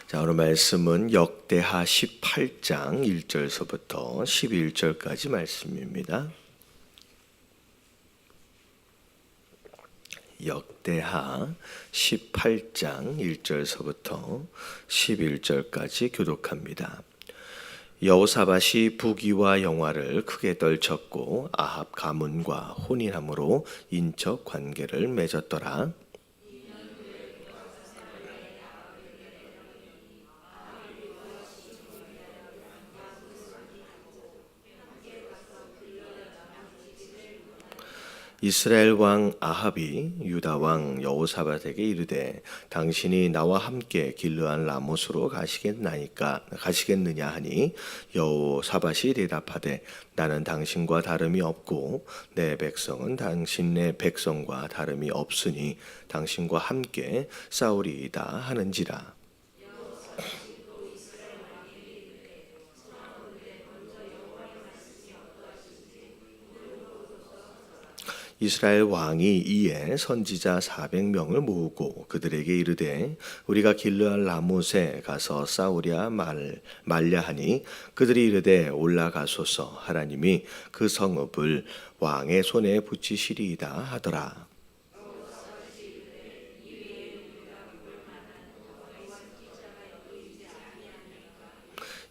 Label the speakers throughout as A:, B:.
A: 자, 오늘 말씀은 역대하 18장 1절서부터 11절까지 말씀입니다. 역대하 18장 1절서부터 11절까지 교독합니다. 여호사밧이 부귀와 영화를 크게 떨쳤고 아합 가문과 혼인함으로 인척 관계를 맺었더라. 이스라엘 왕 아합이 유다 왕 여호사밧에게 이르되 당신이 나와 함께 길르앗 라못으로 가시겠느냐 하니 여호사밧이 대답하되 나는 당신과 다름이 없고 내 백성은 당신의 백성과 다름이 없으니 당신과 함께 싸우리이다 하는지라. 이스라엘 왕이 이에 선지자 400명을 모으고 그들에게 이르되 우리가 길르앗 라못에 가서 싸우랴 말랴 하니 그들이 이르되 올라가소서 하나님이 그 성읍을 왕의 손에 붙이시리이다 하더라.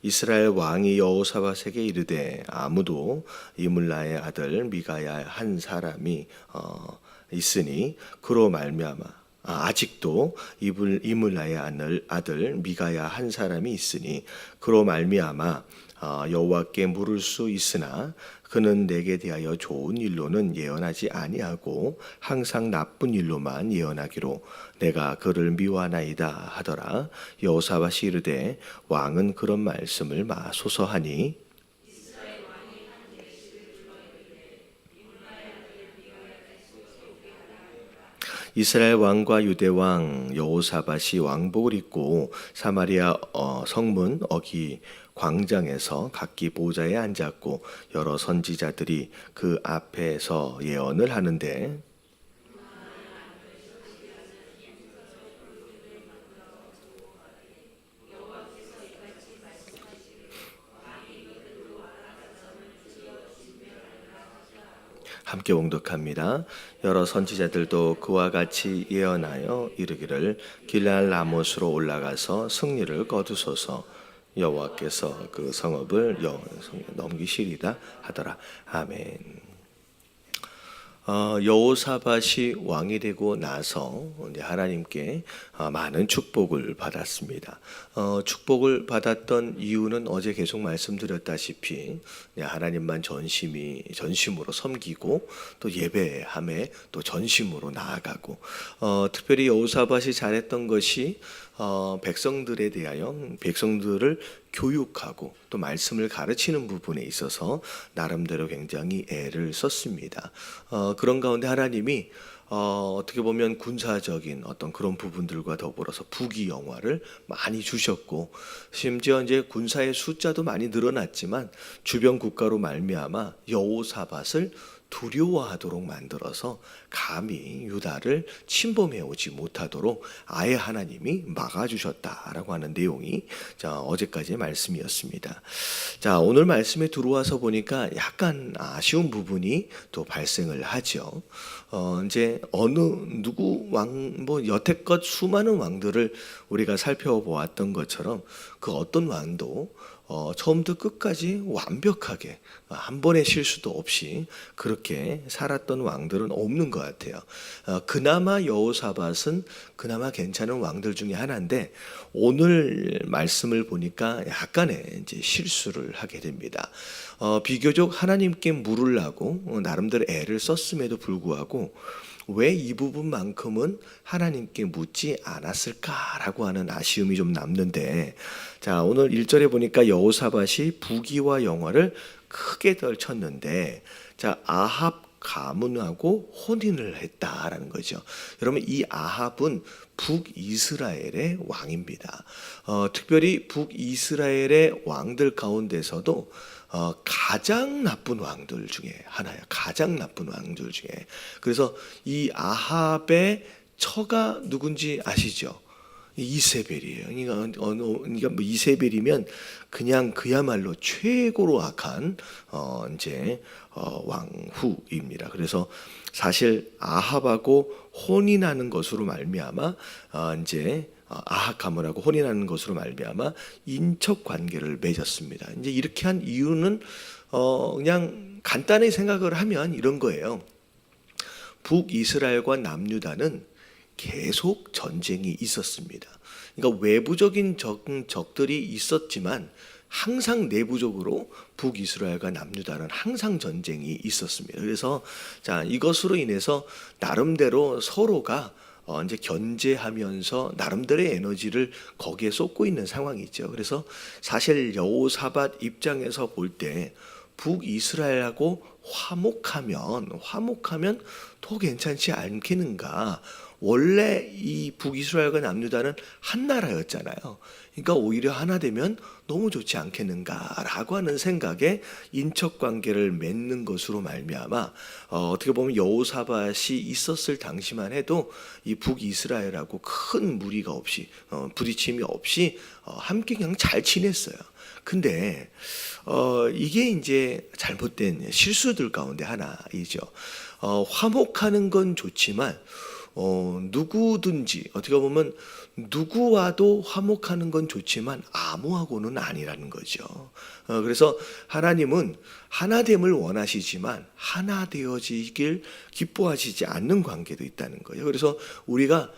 A: 이스라엘 왕이 여호사밧에게 이르되 아무도 이물라의 아들 미가야 한 사람이 있으니 그로 말미암아 아직도 이물라의 아들 미가야 한 사람이 있으니 그로 말미암아 여호와께 물을 수 있으나 그는 내게 대하여 좋은 일로는 예언하지 아니하고 항상 나쁜 일로만 예언하기로 내가 그를 미워하나이다 하더라. 여호사밧이 이르되 왕은 그런 말씀을 마소서 하니 이스라엘 왕과 유대 왕 여호사밧이 왕복을 입고 사마리아 성문 어기 광장에서 각기 보좌에 앉았고 여러 선지자들이 그 앞에서 예언을 하는데 함께 봉독합니다. 여러 선지자들도 그와 같이 예언하여 이르기를 길르앗 라못으로 올라가서 승리를 거두소서 여호와께서 그 성읍을 넘기시리다 하더라. 아멘. 여호사밧이 왕이 되고 나서 하나님께 많은 축복을 받았습니다. 축복을 받았던 이유는 어제 계속 말씀드렸다시피 하나님만 전심으로 섬기고 또 예배함에 또 전심으로 나아가고 특별히 여호사밧이 잘했던 것이 백성들에 대하여 백성들을 교육하고 또 말씀을 가르치는 부분에 있어서 나름대로 굉장히 애를 썼습니다. 그런 가운데 하나님이 어떻게 보면 군사적인 어떤 그런 부분들과 더불어서 부귀 영화를 많이 주셨고 심지어 이제 군사의 숫자도 많이 늘어났지만 주변 국가로 말미암아 여호사밧을 두려워하도록 만들어서 감히 유다를 침범해 오지 못하도록 아예 하나님이 막아주셨다라고 하는 내용이 어제까지의 말씀이었습니다. 자, 오늘 말씀에 들어와서 보니까 약간 아쉬운 부분이 또 발생을 하죠. 이제 누구 왕, 여태껏 수많은 왕들을 우리가 살펴보았던 것처럼 그 어떤 왕도 처음부터 끝까지 완벽하게 한 번의 실수도 없이 그렇게 살았던 왕들은 없는 것 같아요. 그나마 여호사밧은 그나마 괜찮은 왕들 중에 하나인데 오늘 말씀을 보니까 약간의 이제 실수를 하게 됩니다. 비교적 하나님께 물으려고 나름대로 애를 썼음에도 불구하고 왜 이 부분만큼은 하나님께 묻지 않았을까라고 하는 아쉬움이 좀 남는데, 자, 오늘 1절에 보니까 여호사밧이 부귀와 영화를 크게 떨쳤는데, 자, 아합 가문하고 혼인을 했다라는 거죠. 여러분, 이 아합은 북이스라엘의 왕입니다. 특별히 북이스라엘의 왕들 가운데서도 가장 나쁜 왕들 중에 하나예요. 가장 나쁜 왕들 중에. 그래서 이 아합의 처가 누군지 아시죠? 이세벨이에요. 그러니까 뭐 이세벨이면 그냥 그야말로 최고로 악한 이제 왕후입니다. 그래서 사실 아합하고 혼인하는 것으로 말미암아 이제 아합 가문하고 혼인하는 것으로 말미암아 인척 관계를 맺었습니다. 이제 이렇게 한 이유는 그냥 간단히 생각을 하면 이런 거예요. 북이스라엘과 남유다는 계속 전쟁이 있었습니다. 그러니까 외부적인 적들이 있었지만 항상 내부적으로 북이스라엘과 남유다는 항상 전쟁이 있었습니다. 그래서 자, 이것으로 인해서 나름대로 서로가 이제 견제하면서 나름대로의 에너지를 거기에 쏟고 있는 상황이죠. 그래서 사실 여호사밧 입장에서 볼 때 북이스라엘하고 화목하면 더 괜찮지 않겠는가. 원래 이 북이스라엘과 남유다는 한 나라였잖아요. 그러니까 오히려 하나 되면 너무 좋지 않겠는가라고 하는 생각에 인척 관계를 맺는 것으로 말미암아 어떻게 보면 여호사밧이 있었을 당시만 해도 이 북이스라엘하고 큰 무리가 없이 부딪힘이 없이 함께 그냥 잘 지냈어요. 근데 이게 이제 잘못된 실수들 가운데 하나이죠. 화목하는 건 좋지만 누구든지 어떻게 보면 누구와도 화목하는 건 좋지만 아무하고는 아니라는 거죠. 그래서 하나님은 하나됨을 원하시지만 하나 되어지길 기뻐하시지 않는 관계도 있다는 거예요. 그래서 우리가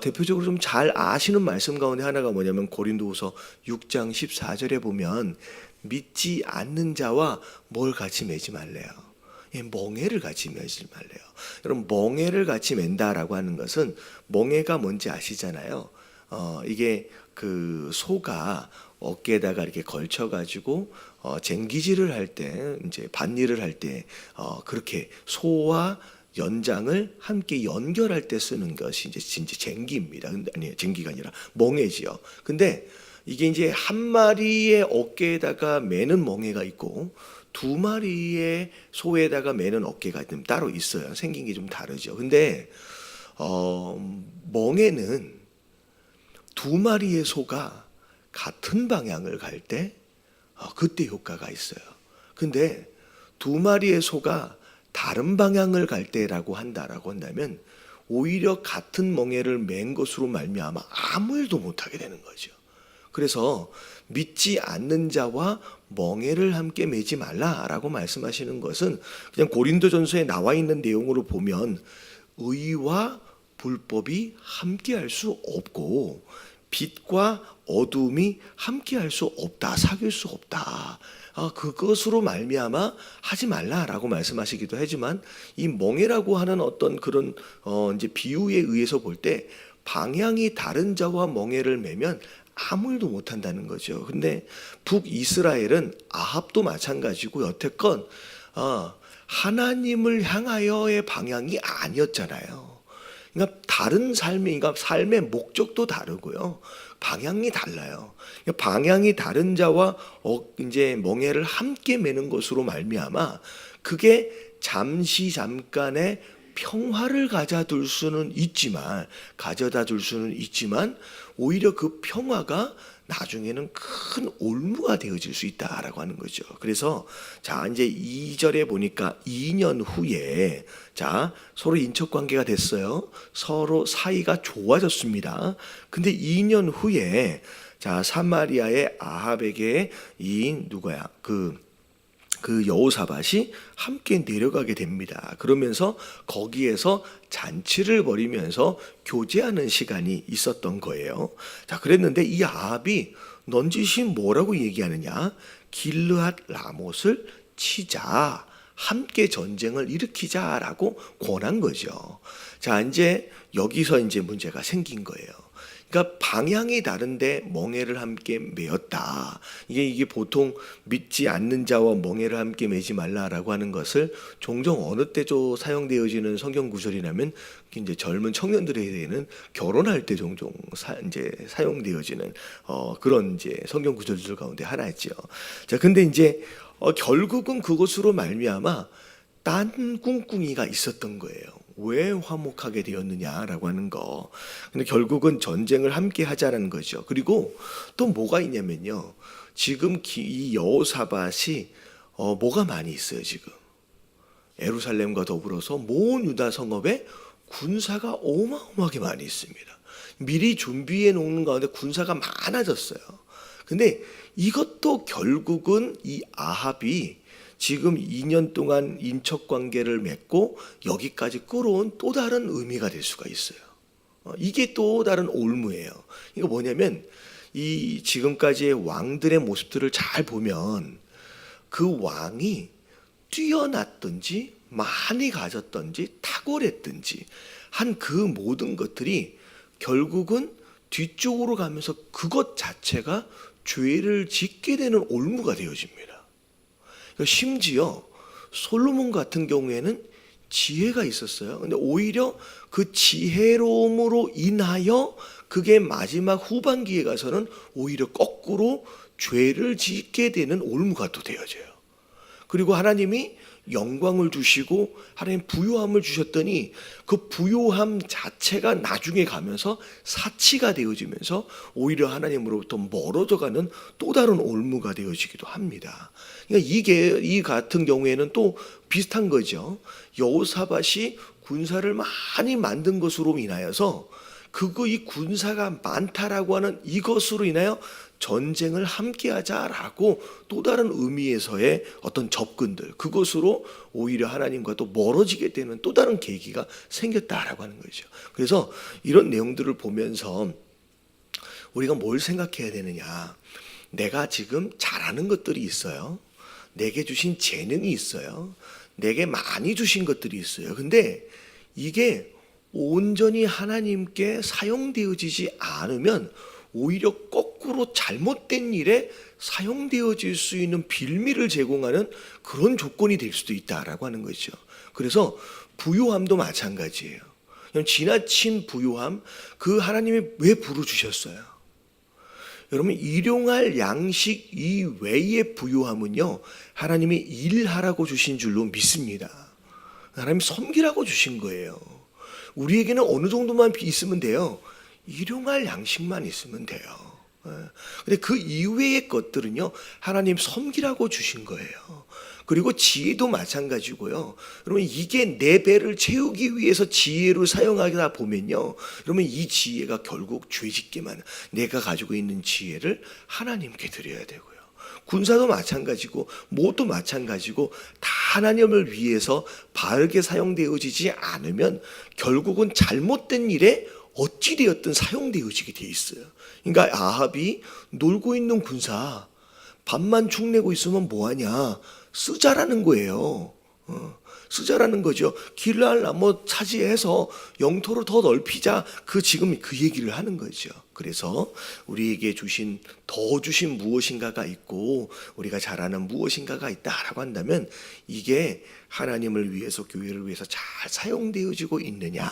A: 대표적으로 좀 잘 아시는 말씀 가운데 하나가 뭐냐면 고린도후서 6장 14절에 보면 믿지 않는 자와 뭘 같이 맺지 말래요. 멍에를 같이 매지 말래요. 여러분 멍에를 같이 맨다라고 하는 것은 멍에가 뭔지 아시잖아요. 이게 그 소가 어깨에다가 이렇게 걸쳐가지고 쟁기질을 할 때 이제 밭일을 할 때 그렇게 소와 연장을 함께 연결할 때 쓰는 것이 이제 쟁기입니다. 근데 아니 쟁기가 아니라 멍에지요. 근데 이게 이제 한 마리의 어깨에다가 매는 멍에가 있고 두 마리의 소에다가 매는 어깨가 좀 따로 있어요. 생긴 게 좀 다르죠. 근데 멍에는 두 마리의 소가 같은 방향을 갈 때 그때 효과가 있어요. 근데 두 마리의 소가 다른 방향을 갈 때라고 한다면 오히려 같은 멍에를 맨 것으로 말미암아 아무 일도 못하게 되는 거죠. 그래서 믿지 않는 자와 멍에를 함께 매지 말라라고 말씀하시는 것은 그냥 고린도전서에 나와 있는 내용으로 보면 의와 불법이 함께할 수 없고 빛과 어둠이 함께할 수 없다, 사귈 수 없다. 그것으로 말미암아 하지 말라라고 말씀하시기도 하지만 이 멍에라고 하는 어떤 그런 이제 비유에 의해서 볼 때 방향이 다른 자와 멍에를 매면 아무 일도 못한다는 거죠. 근데 북이스라엘은 아합도 마찬가지고 여태껏 하나님을 향하여의 방향이 아니었잖아요. 그러니까 다른 그러니까 삶의 목적도 다르고요. 방향이 달라요. 그러니까 방향이 다른 자와 이제 멍에를 함께 매는 것으로 말미암아 그게 잠깐의 평화를 가져다 줄 수는 있지만 오히려 그 평화가 나중에는 큰 올무가 되어질 수 있다라고 하는 거죠. 그래서 자 이제 2절에 보니까 2년 후에 자 서로 인척 관계가 됐어요. 서로 사이가 좋아졌습니다. 근데 2년 후에 자 사마리아의 아합에게 이 누구야 그 여호사밧이 함께 내려가게 됩니다. 그러면서 거기에서 잔치를 벌이면서 교제하는 시간이 있었던 거예요. 자, 그랬는데 이 아합이 넌지시 뭐라고 얘기하느냐? 길르앗 라못을 치자. 함께 전쟁을 일으키자라고 권한 거죠. 자, 이제 여기서 이제 문제가 생긴 거예요. 그러니까 방향이 다른데 멍에를 함께 매었다. 이게 보통 믿지 않는 자와 멍에를 함께 매지 말라라고 하는 것을 종종 어느 때도 사용되어지는 성경 구절이라면 이제 젊은 청년들에게는 결혼할 때 종종 이제 사용되어지는 그런 이제 성경 구절들 가운데 하나였죠. 자, 근데 이제 결국은 그것으로 말미암아 딴 꿍꿍이가 있었던 거예요. 왜 화목하게 되었느냐라고 하는 거. 근데 결국은 전쟁을 함께 하자라는 거죠. 그리고 또 뭐가 있냐면요. 지금 이 여호사밧이 뭐가 많이 있어요, 지금. 예루살렘과 더불어서 모든 유다 성읍에 군사가 어마어마하게 많이 있습니다. 미리 준비해 놓는 가운데 군사가 많아졌어요. 근데 이것도 결국은 이 아합이 지금 2년 동안 인척 관계를 맺고 여기까지 끌어온 또 다른 의미가 될 수가 있어요. 이게 또 다른 올무예요. 이거 뭐냐면 이 지금까지의 왕들의 모습들을 잘 보면 그 왕이 뛰어났든지 많이 가졌든지 탁월했든지 한 그 모든 것들이 결국은 뒤쪽으로 가면서 그것 자체가 죄를 짓게 되는 올무가 되어집니다. 심지어 솔로몬 같은 경우에는 지혜가 있었어요. 근데 오히려 그 지혜로움으로 인하여 그게 마지막 후반기에 가서는 오히려 거꾸로 죄를 짓게 되는 올무가 또 되어져요. 그리고 하나님이 영광을 주시고 하나님 부요함을 주셨더니 그 부요함 자체가 나중에 가면서 사치가 되어지면서 오히려 하나님으로부터 멀어져가는 또 다른 올무가 되어지기도 합니다. 그러니까 이게 이 같은 경우에는 또 비슷한 거죠. 여호사밧이 군사를 많이 만든 것으로 인하여서 이 군사가 많다라고 하는 이것으로 인하여 전쟁을 함께하자라고 또 다른 의미에서의 어떤 접근들, 그것으로 오히려 하나님과 또 멀어지게 되는 또 다른 계기가 생겼다라고 하는 거죠. 그래서 이런 내용들을 보면서 우리가 뭘 생각해야 되느냐. 내가 지금 잘하는 것들이 있어요. 내게 주신 재능이 있어요. 내게 많이 주신 것들이 있어요. 근데 이게 온전히 하나님께 사용되어지지 않으면 오히려 거꾸로 잘못된 일에 사용되어질 수 있는 빌미를 제공하는 그런 조건이 될 수도 있다라고 하는 거죠. 그래서 부요함도 마찬가지예요. 지나친 부요함, 그 하나님이 왜 부르주셨어요? 여러분, 일용할 양식 이외의 부요함은요, 하나님이 일하라고 주신 줄로 믿습니다. 하나님 섬기라고 주신 거예요. 우리에게는 어느 정도만 있으면 돼요. 일용할 양식만 있으면 돼요. 근데 그 이외의 것들은요, 하나님 섬기라고 주신 거예요. 그리고 지혜도 마찬가지고요. 여러분, 이게 내 배를 채우기 위해서 지혜로 사용하다 보면요, 여러분, 이 지혜가 결국 죄짓게만, 내가 가지고 있는 지혜를 하나님께 드려야 되고요. 군사도 마찬가지고 무엇도 마찬가지고 다 하나님을 위해서 바르게 사용되어지지 않으면 결국은 잘못된 일에 어찌되었든 사용되어지게 돼 있어요. 그러니까 아합이 놀고 있는 군사 밥만 축내고 있으면 뭐하냐, 쓰자라는 거예요. 쓰자라는 거죠. 길랄 나무 차지해서 영토를 더 넓히자, 지금 그 얘기를 하는 거죠. 그래서 우리에게 더 주신 무엇인가가 있고 우리가 잘하는 무엇인가가 있다라고 한다면 이게 하나님을 위해서, 교회를 위해서 잘 사용되어지고 있느냐,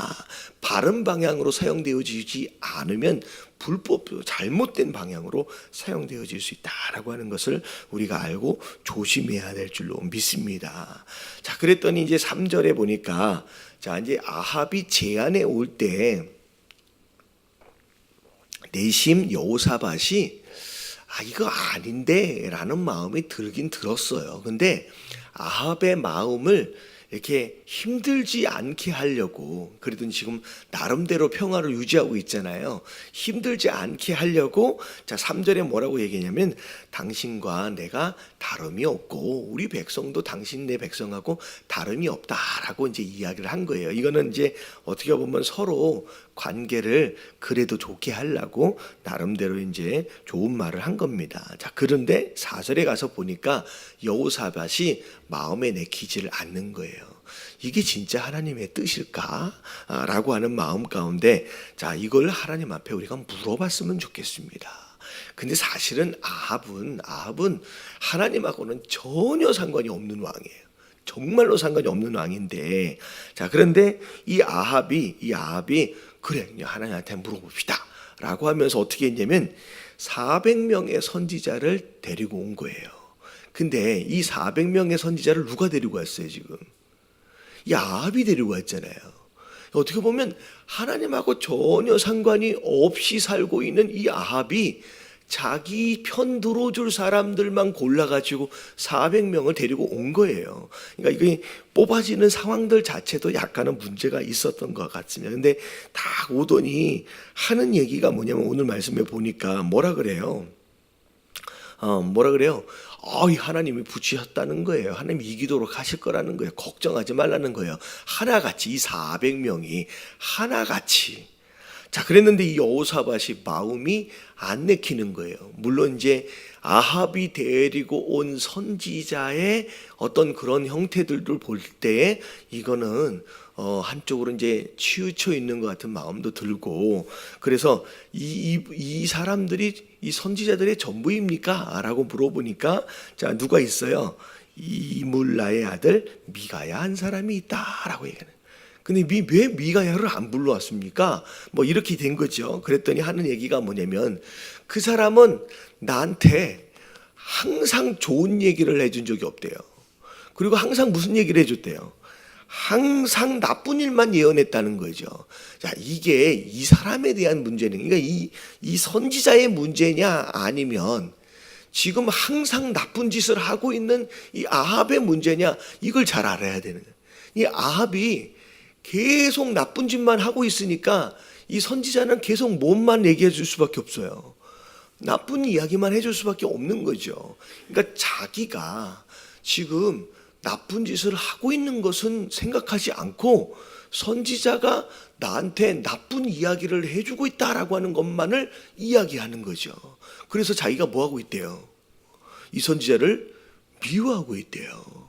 A: 바른 방향으로 사용되어지지 않으면 불법, 잘못된 방향으로 사용되어질 수 있다라고 하는 것을 우리가 알고 조심해야 될 줄로 믿습니다. 자, 그랬더니 이제 3절에 보니까, 자, 이제 아합이 제안에 올 때 내심 여호사밧이 이거 아닌데 라는 마음이 들긴 들었어요. 근데 아합의 마음을 이렇게 힘들지 않게 하려고, 그래도 지금 나름대로 평화를 유지하고 있잖아요. 힘들지 않게 하려고, 자, 3절에 뭐라고 얘기하냐면, 당신과 내가 다름이 없고 우리 백성도 당신 내 백성하고 다름이 없다라고 이제 이야기를 한 거예요. 이거는 이제 어떻게 보면 서로 관계를 그래도 좋게 하려고 나름대로 이제 좋은 말을 한 겁니다. 자, 그런데 4절에 가서 보니까 여호사밧이 마음에 내키지를 않는 거예요. 이게 진짜 하나님의 뜻일까? 라고 하는 마음 가운데, 자, 이걸 하나님 앞에 우리가 물어봤으면 좋겠습니다. 근데 사실은 아합은 하나님하고는 전혀 상관이 없는 왕이에요. 정말로 상관이 없는 왕인데, 자, 그런데 이 아합이 그래, 하나님한테 물어봅시다 라고 하면서 어떻게 했냐면 400명의 선지자를 데리고 온 거예요. 근데 이 400명의 선지자를 누가 데리고 왔어요? 지금 이 아합이 데리고 왔잖아요. 어떻게 보면 하나님하고 전혀 상관이 없이 살고 있는 이 아합이 자기 편 들어줄 사람들만 골라가지고 400명을 데리고 온 거예요. 그러니까 이게 뽑아지는 상황들 자체도 약간은 문제가 있었던 것 같습니다. 근데 딱 오더니 하는 얘기가 뭐냐면 오늘 말씀에 보니까 뭐라 그래요? 이 하나님이 붙이셨다는 거예요. 하나님이 이기도록 하실 거라는 거예요. 걱정하지 말라는 거예요. 하나같이 이 400명이 하나같이. 자, 그랬는데 이 여호사밧이 마음이 안 내키는 거예요. 물론 이제 아합이 데리고 온 선지자의 어떤 그런 형태들을 볼 때 이거는 한쪽으로 이제 치우쳐 있는 것 같은 마음도 들고, 그래서 이 사람들이 이 선지자들의 전부입니까? 라고 물어보니까 자, 누가 있어요? 이물라의 아들 미가야 한 사람이 있다라고 얘기하는. 근데 왜 미가야를 안 불러왔습니까? 뭐 이렇게 된 거죠. 그랬더니 하는 얘기가 뭐냐면 그 사람은 나한테 항상 좋은 얘기를 해준 적이 없대요. 그리고 항상 무슨 얘기를 해줬대요? 항상 나쁜 일만 예언했다는 거죠. 자, 이게 이 사람에 대한 문제는, 그러니까 이 선지자의 문제냐 아니면 지금 항상 나쁜 짓을 하고 있는 이 아합의 문제냐, 이걸 잘 알아야 되는 거예요. 이 아합이 계속 나쁜 짓만 하고 있으니까 이 선지자는 계속 뭔만 얘기해 줄 수밖에 없어요. 나쁜 이야기만 해줄 수밖에 없는 거죠. 그러니까 자기가 지금 나쁜 짓을 하고 있는 것은 생각하지 않고 선지자가 나한테 나쁜 이야기를 해주고 있다라고 하는 것만을 이야기하는 거죠. 그래서 자기가 뭐하고 있대요? 이 선지자를 미워하고 있대요.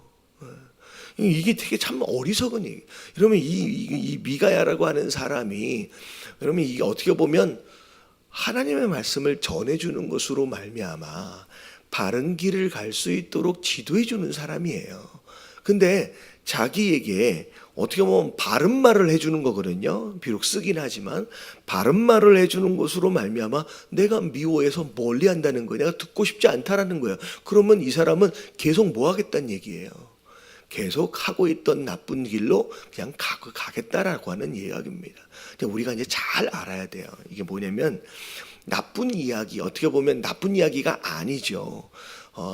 A: 이게 되게 참 어리석은 얘기. 그러면 이 미가야라고 하는 사람이, 그러면 이게 어떻게 보면 하나님의 말씀을 전해주는 것으로 말미암아 바른 길을 갈 수 있도록 지도해주는 사람이에요. 근데 자기에게 어떻게 보면 바른 말을 해주는 거거든요. 비록 쓰긴 하지만 바른 말을 해주는 것으로 말미암아 내가 미워해서 멀리한다는 거예요. 내가 듣고 싶지 않다라는 거예요. 그러면 이 사람은 계속 뭐 하겠다는 얘기예요. 계속 하고 있던 나쁜 길로 그냥 가겠다라고 하는 이야기입니다. 우리가 이제 잘 알아야 돼요. 이게 뭐냐면 나쁜 이야기, 어떻게 보면 나쁜 이야기가 아니죠.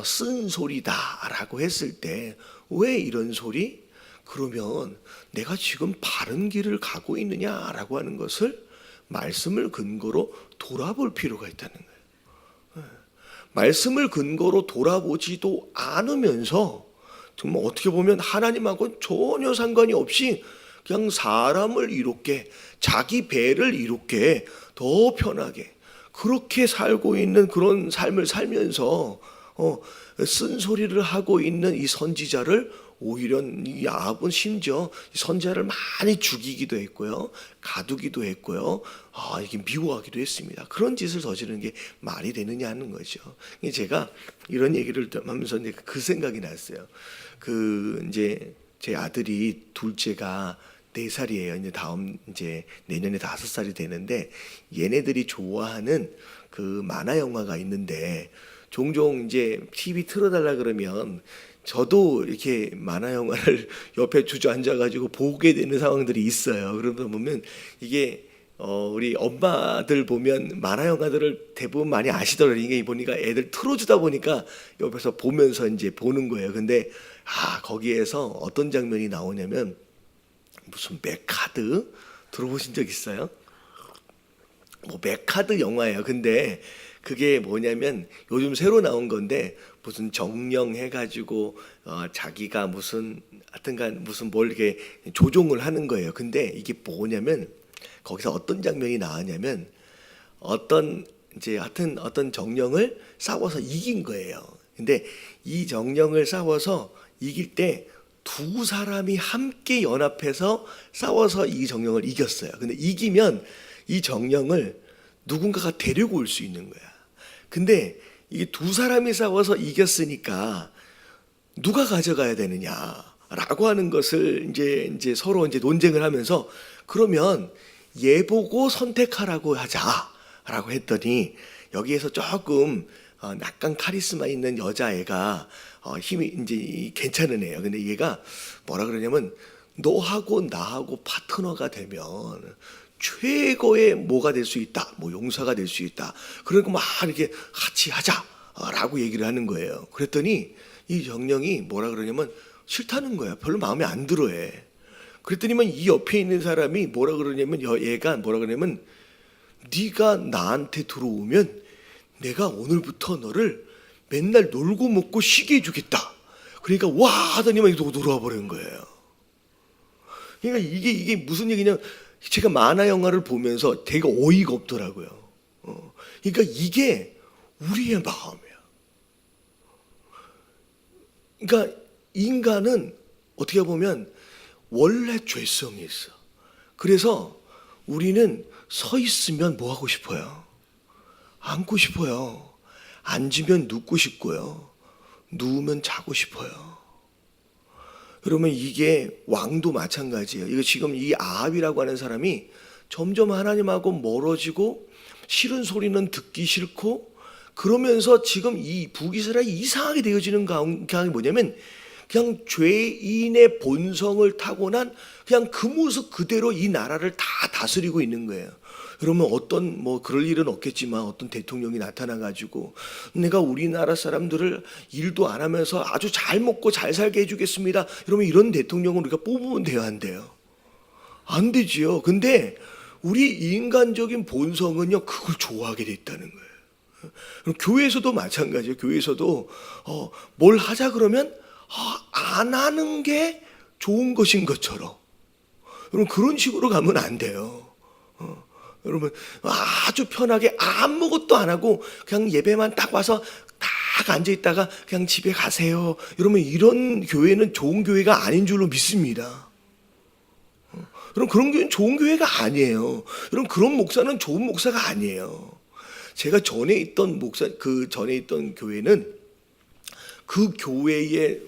A: 쓴소리다라고 했을 때 왜 이런 소리? 그러면 내가 지금 바른 길을 가고 있느냐라고 하는 것을 말씀을 근거로 돌아볼 필요가 있다는 거예요. 말씀을 근거로 돌아보지도 않으면서 정말 어떻게 보면 하나님하고 전혀 상관이 없이 그냥 사람을 이롭게, 자기 배를 이롭게 더 편하게 그렇게 살고 있는 그런 삶을 살면서 쓴소리를 하고 있는 이 선지자를 오히려 이 아합은 심지어 선지자를 많이 죽이기도 했고요, 가두기도 했고요, 이게 미워하기도 했습니다. 그런 짓을 저지르는 게 말이 되느냐 하는 거죠. 제가 이런 얘기를 하면서 그 생각이 났어요. 이제 제 아들이 둘째가 4살이에요. 이제 다음 이제 내년에 5살이 되는데 얘네들이 좋아하는 그 만화 영화가 있는데 종종 이제 TV 틀어달라 그러면 저도 이렇게 만화 영화를 옆에 주저앉아 가지고 보게 되는 상황들이 있어요. 그러다 보면 이게 우리 엄마들 보면 만화 영화들을 대부분 많이 아시더라고요. 이게 보니까 애들 틀어주다 보니까 옆에서 보면서 이제 보는 거예요. 근데 거기에서 어떤 장면이 나오냐면 무슨 맥카드 들어보신 적 있어요? 뭐 맥카드 영화예요. 근데 그게 뭐냐면 요즘 새로 나온 건데 무슨 정령 해가지고 자기가 무슨 하여튼간 무슨 뭘 이렇게 조종을 하는 거예요. 근데 이게 뭐냐면 거기서 어떤 장면이 나왔냐면 어떤 정령을 싸워서 이긴 거예요. 근데 이 정령을 싸워서 이길 때 두 사람이 함께 연합해서 싸워서 이 정령을 이겼어요. 근데 이기면 이 정령을 누군가가 데리고 올 수 있는 거야. 근데 이게 두 사람이 싸워서 이겼으니까 누가 가져가야 되느냐라고 하는 것을 이제 서로 이제 논쟁을 하면서 그러면 얘 보고 선택하라고 하자라고 했더니 여기에서 조금 약간 카리스마 있는 여자애가 힘이 이제 괜찮은 애예요. 근데 얘가 뭐라 그러냐면 너하고 나하고 파트너가 되면 최고의 뭐가 될 수 있다, 뭐 용사가 될 수 있다. 그러니까 막 이렇게 같이 하자라고 얘기를 하는 거예요. 그랬더니 이 정령이 뭐라 그러냐면 싫다는 거야. 별로 마음에 안 들어해. 그랬더니만 이 옆에 있는 사람이 뭐라 그러냐면 얘가 뭐라 그러냐면 네가 나한테 들어오면 내가 오늘부터 너를 맨날 놀고 먹고 쉬게 해주겠다. 그러니까 와 하더니만 이러고 놀아와 버린 거예요. 그러니까 이게 무슨 얘기냐? 제가 만화 영화를 보면서 되게 어이가 없더라고요. 그러니까 이게 우리의 마음이야. 그러니까 인간은 어떻게 보면 원래 죄성이 있어. 그래서 우리는 서 있으면 뭐 하고 싶어요? 앉고 싶어요. 앉으면 눕고 싶고요. 누우면 자고 싶어요. 그러면 이게 왕도 마찬가지예요. 이거 지금 이 아합이라고 하는 사람이 점점 하나님하고 멀어지고 싫은 소리는 듣기 싫고 그러면서 지금 이 북이스라엘이 이상하게 되어지는 경향이 뭐냐면 그냥 죄인의 본성을 타고난 그냥 그 모습 그대로 이 나라를 다 다스리고 있는 거예요. 그러면 어떤 뭐 그럴 일은 없겠지만 어떤 대통령이 나타나가지고 내가 우리나라 사람들을 일도 안 하면서 아주 잘 먹고 잘 살게 해주겠습니다. 그러면 이런 대통령을 우리가 뽑으면 돼요, 안 돼요? 안 되지요. 근데 우리 인간적인 본성은요 그걸 좋아하게 돼 있다는 거예요. 그럼 교회에서도 마찬가지예요. 교회에서도 뭘 하자 그러면 안 하는 게 좋은 것인 것처럼 여러분 그런 식으로 가면 안 돼요. 여러분 아주 편하게 아무것도 안 하고 그냥 예배만 딱 와서 딱 앉아 있다가 그냥 집에 가세요. 여러분 이런 교회는 좋은 교회가 아닌 줄로 믿습니다. 여러분 그런 교회는 좋은 교회가 아니에요. 여러분 그런 목사는 좋은 목사가 아니에요. 제가 전에 있던 전에 있던 교회는 그 교회의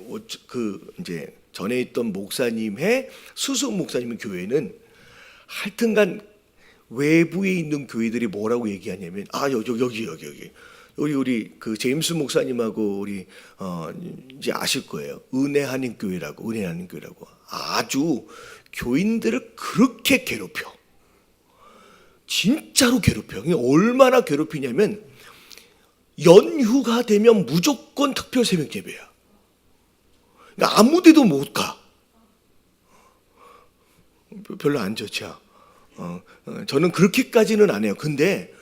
A: 이제 전에 있던 목사님의 수석 목사님의 교회는 하여튼간 외부에 있는 교회들이 뭐라고 얘기하냐면 여기 우리 그 제임스 목사님하고 우리 이제 아실 거예요. 은혜하는 교회라고 아주 교인들을 그렇게 괴롭혀. 진짜로 괴롭혀. 얼마나 괴롭히냐면 연휴가 되면 무조건 특별 새벽 예배야. 그러니까 아무데도 못 가. 별로 안 좋죠. 저는 그렇게까지는 안 해요. 근데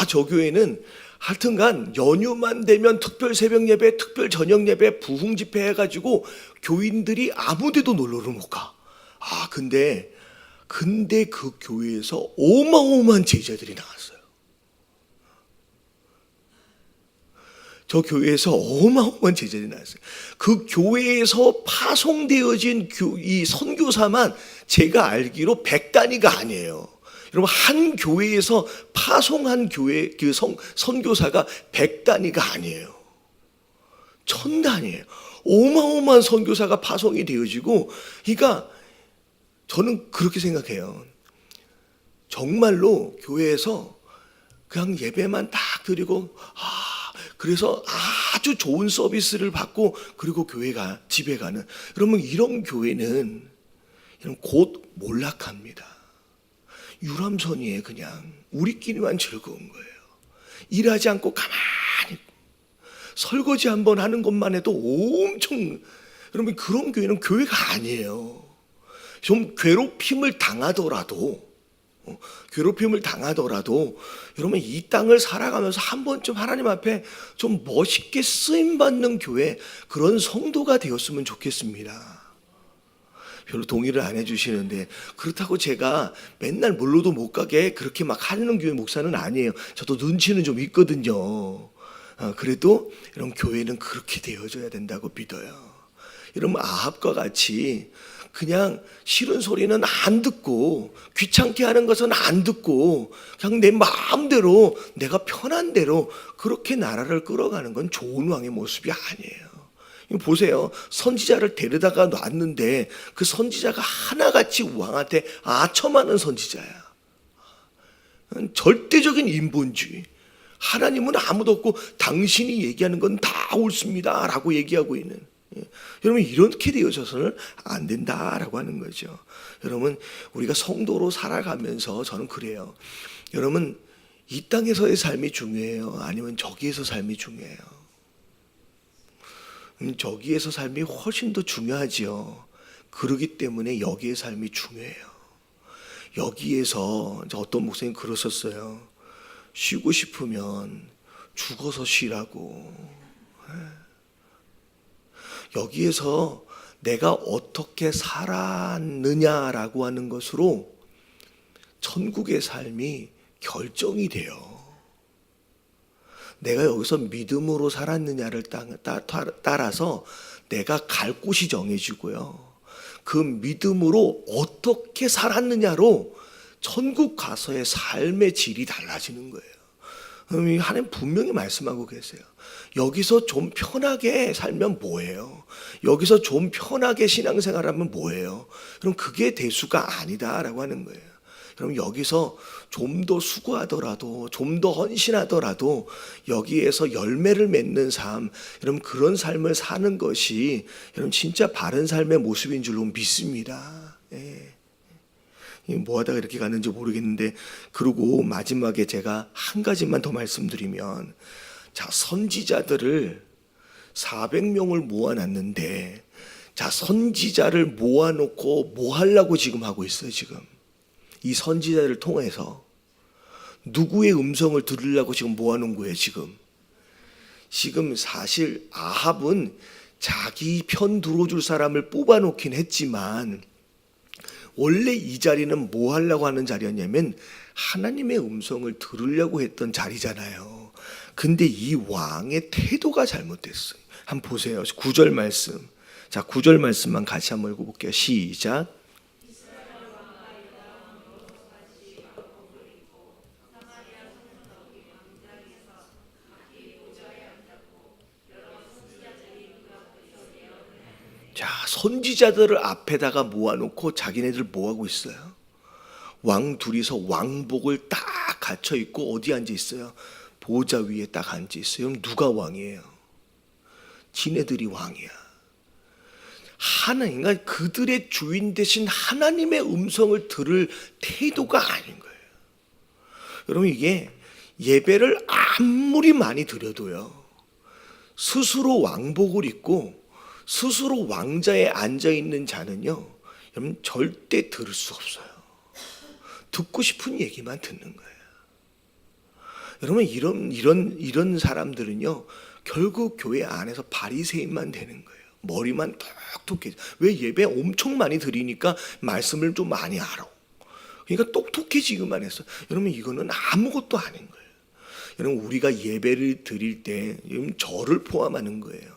A: 저 교회는 하여튼간 연휴만 되면 특별 새벽 예배, 특별 저녁 예배, 부흥 집회 해가지고 교인들이 아무데도 놀러를 못 가. 근데 그 교회에서 어마어마한 제자들이 나왔어요. 저 교회에서 어마어마한 제자들이 나왔어요. 그 교회에서 파송되어진 이 선교사만 제가 알기로 100단위가 아니에요. 여러분 한 교회에서 파송한 교회 그 선교사가 100단위가 아니에요. 1000단위예요. 어마어마한 선교사가 파송이 되어지고 그러니까 저는 그렇게 생각해요. 정말로 교회에서 그냥 예배만 딱 드리고 그래서 아주 좋은 서비스를 받고 그리고 집에 가는 그러면 이런 교회는 곧 몰락합니다. 유람선이에요. 그냥 우리끼리만 즐거운 거예요. 일하지 않고 가만히 설거지 한번 하는 것만 해도 엄청 여러분 그런 교회는 교회가 아니에요. 좀 괴롭힘을 당하더라도 여러분 이 땅을 살아가면서 한 번쯤 하나님 앞에 좀 멋있게 쓰임받는 교회 그런 성도가 되었으면 좋겠습니다. 별로 동의를 안 해주시는데 그렇다고 제가 맨날 물로도 못 가게 그렇게 막 하는 교회 목사는 아니에요. 저도 눈치는 좀 있거든요. 그래도 이런 교회는 그렇게 되어져야 된다고 믿어요. 여러분 아합과 같이 그냥 싫은 소리는 안 듣고 귀찮게 하는 것은 안 듣고 그냥 내 마음대로 내가 편한 대로 그렇게 나라를 끌어가는 건 좋은 왕의 모습이 아니에요. 보세요. 선지자를 데려다가 놨는데 그 선지자가 하나같이 왕한테 아첨하는 선지자야. 절대적인 인본주의. 하나님은 아무도 없고 당신이 얘기하는 건 다 옳습니다 라고 얘기하고 있는 여러분 이렇게 되어져서는 안 된다라고 하는 거죠. 여러분 우리가 성도로 살아가면서 저는 그래요. 여러분 이 땅에서의 삶이 중요해요? 아니면 저기에서 삶이 중요해요? 저기에서 삶이 훨씬 더 중요하지요. 그러기 때문에 여기의 삶이 중요해요. 여기에서 어떤 목사님 그러셨어요. 쉬고 싶으면 죽어서 쉬라고. 여기에서 내가 어떻게 살았느냐라고 하는 것으로 천국의 삶이 결정이 돼요. 내가 여기서 믿음으로 살았느냐를 따라서 내가 갈 곳이 정해지고요. 그 믿음으로 어떻게 살았느냐로 천국 가서의 삶의 질이 달라지는 거예요. 하나님 분명히 말씀하고 계세요. 여기서 좀 편하게 살면 뭐예요? 여기서 좀 편하게 신앙생활하면 뭐예요? 그럼 그게 대수가 아니다라고 하는 거예요. 그럼 여기서 좀 더 수고하더라도 좀 더 헌신하더라도 여기에서 열매를 맺는 삶, 여러분 그런 삶을 사는 것이 여러분 진짜 바른 삶의 모습인 줄로 믿습니다. 뭐 하다가 이렇게 갔는지 모르겠는데, 그리고 마지막에 제가 한 가지만 더 말씀드리면, 자 선지자들을 400명을 모아놨는데, 자 선지자를 모아놓고 뭐 하려고 지금 하고 있어요? 지금 이 선지자를 통해서 누구의 음성을 들으려고 지금 모아놓은 거예요? 지금 사실 아합은 자기 편 들어줄 사람을 뽑아놓긴 했지만 원래 이 자리는 뭐 하려고 하는 자리였냐면 하나님의 음성을 들으려고 했던 자리잖아요. 근데 이 왕의 태도가 잘못됐어요. 한번 보세요. 9절 말씀. 자, 9절 말씀만 같이 한번 읽어볼게요. 시작. 자, 선지자들을 앞에다가 모아놓고 자기네들 뭐하고 있어요? 왕 둘이서 왕복을 딱 갖춰 있고 어디 앉아 있어요? 보좌 위에 딱 앉아 있어요. 그럼 누가 왕이에요? 지네들이 왕이야. 하나님, 그러니까 그들의 주인 대신 하나님의 음성을 들을 태도가 아닌 거예요. 여러분 이게 예배를 아무리 많이 드려도요, 스스로 왕복을 입고 스스로 왕자에 앉아있는 자는요, 여러분 절대 들을 수 없어요. 듣고 싶은 얘기만 듣는 거예요. 여러분 이런 사람들은요 결국 교회 안에서 바리새인만 되는 거예요. 머리만 똑똑해. 왜? 예배 엄청 많이 드리니까 말씀을 좀 많이 알아. 그러니까 똑똑해지기만 했어. 여러분 이거는 아무것도 아닌 거예요. 여러분 우리가 예배를 드릴 때 저를 포함하는 거예요.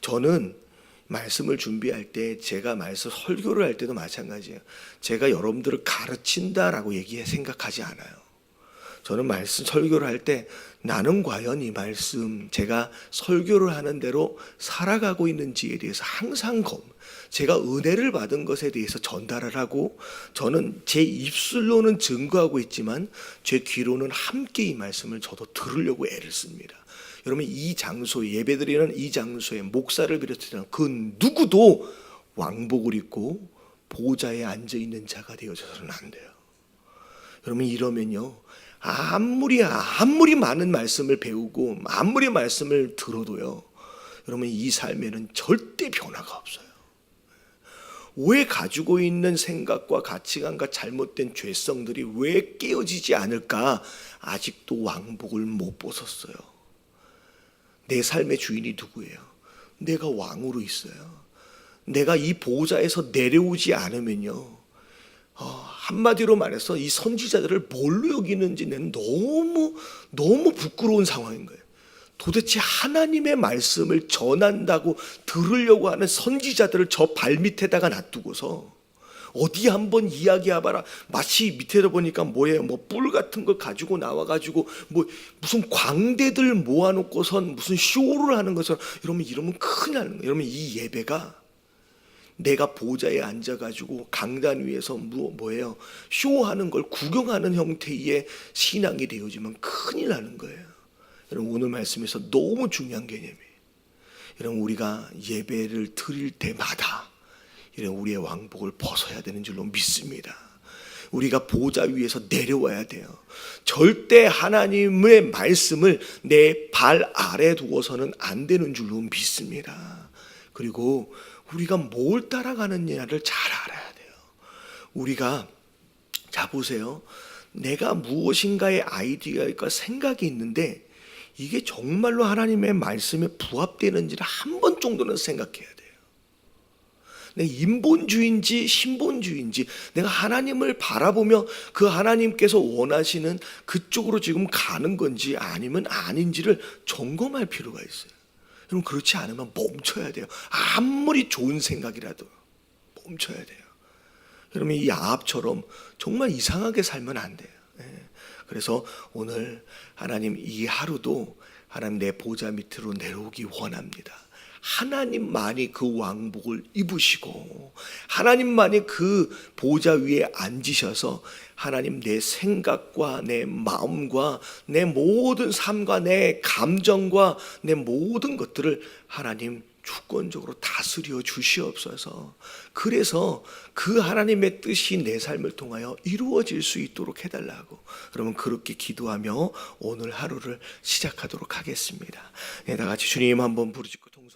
A: 저는 말씀을 준비할 때, 제가 말씀 설교를 할 때도 마찬가지예요. 제가 여러분들을 가르친다라고 생각하지 않아요. 저는 말씀 설교를 할 때 나는 과연 이 말씀 제가 설교를 하는 대로 살아가고 있는지에 대해서 항상 제가 은혜를 받은 것에 대해서 전달을 하고, 저는 제 입술로는 증거하고 있지만 제 귀로는 함께 이 말씀을 저도 들으려고 애를 씁니다. 여러분 이 장소에, 예배드리는 이 장소에 목사를 비롯해서 그 누구도 왕복을 입고 보좌에 앉아있는 자가 되어져서는 안 돼요. 여러분 이러면요 아무리 많은 말씀을 배우고 아무리 말씀을 들어도요, 여러분 이 삶에는 절대 변화가 없어요. 왜 가지고 있는 생각과 가치관과 잘못된 죄성들이 왜 깨어지지 않을까? 아직도 왕복을 못 벗었어요. 내 삶의 주인이 누구예요? 내가 왕으로 있어요. 내가 이 보좌에서 내려오지 않으면요, 한마디로 말해서 이 선지자들을 뭘로 여기는지는 너무 부끄러운 상황인 거예요. 도대체 하나님의 말씀을 전한다고 들으려고 하는 선지자들을 저 발밑에다가 놔두고서 어디 한번 이야기해봐라. 마치 밑에서 보니까 뭐예요? 뿔 같은 걸 가지고 나와가지고 무슨 광대들 모아놓고선 무슨 쇼를 하는 것처럼, 이러면 큰일 나는 거예요. 여러분 이 예배가 내가 보좌에 앉아가지고 강단 위에서 뭐예요? 쇼하는 걸 구경하는 형태의 신앙이 되어지면 큰일 나는 거예요. 여러분 오늘 말씀에서 너무 중요한 개념이에요. 이런 우리가 예배를 드릴 때마다 이런 우리의 왕복을 벗어야 되는 줄로 믿습니다. 우리가 보좌 위에서 내려와야 돼요. 절대 하나님의 말씀을 내 발 아래 두고서는 안 되는 줄로 믿습니다. 그리고 우리가 뭘 따라가느냐를 잘 알아야 돼요. 우리가 자 보세요. 내가 무엇인가의 아이디어가 생각이 있는데 이게 정말로 하나님의 말씀에 부합되는지를 한 번 정도는 생각해야 돼요. 내가 인본주의인지 신본주의인지 내가 하나님을 바라보며 그 하나님께서 원하시는 그쪽으로 지금 가는 건지 아니면 아닌지를 점검할 필요가 있어요. 여러분 그렇지 않으면 멈춰야 돼요. 아무리 좋은 생각이라도 멈춰야 돼요. 여러분 이 야합처럼 정말 이상하게 살면 안 돼요. 그래서 오늘 하나님 이 하루도 하나님 내 보좌 밑으로 내려오기 원합니다. 하나님만이 그 왕복을 입으시고 하나님만이 그 보좌 위에 앉으셔서 하나님 내 생각과 내 마음과 내 모든 삶과 내 감정과 내 모든 것들을 하나님 주권적으로 다스려 주시옵소서. 그래서 그 하나님의 뜻이 내 삶을 통하여 이루어질 수 있도록 해달라고 여러분 그렇게 기도하며 오늘 하루를 시작하도록 하겠습니다. 다 같이 주님 한번 부르짖고 동성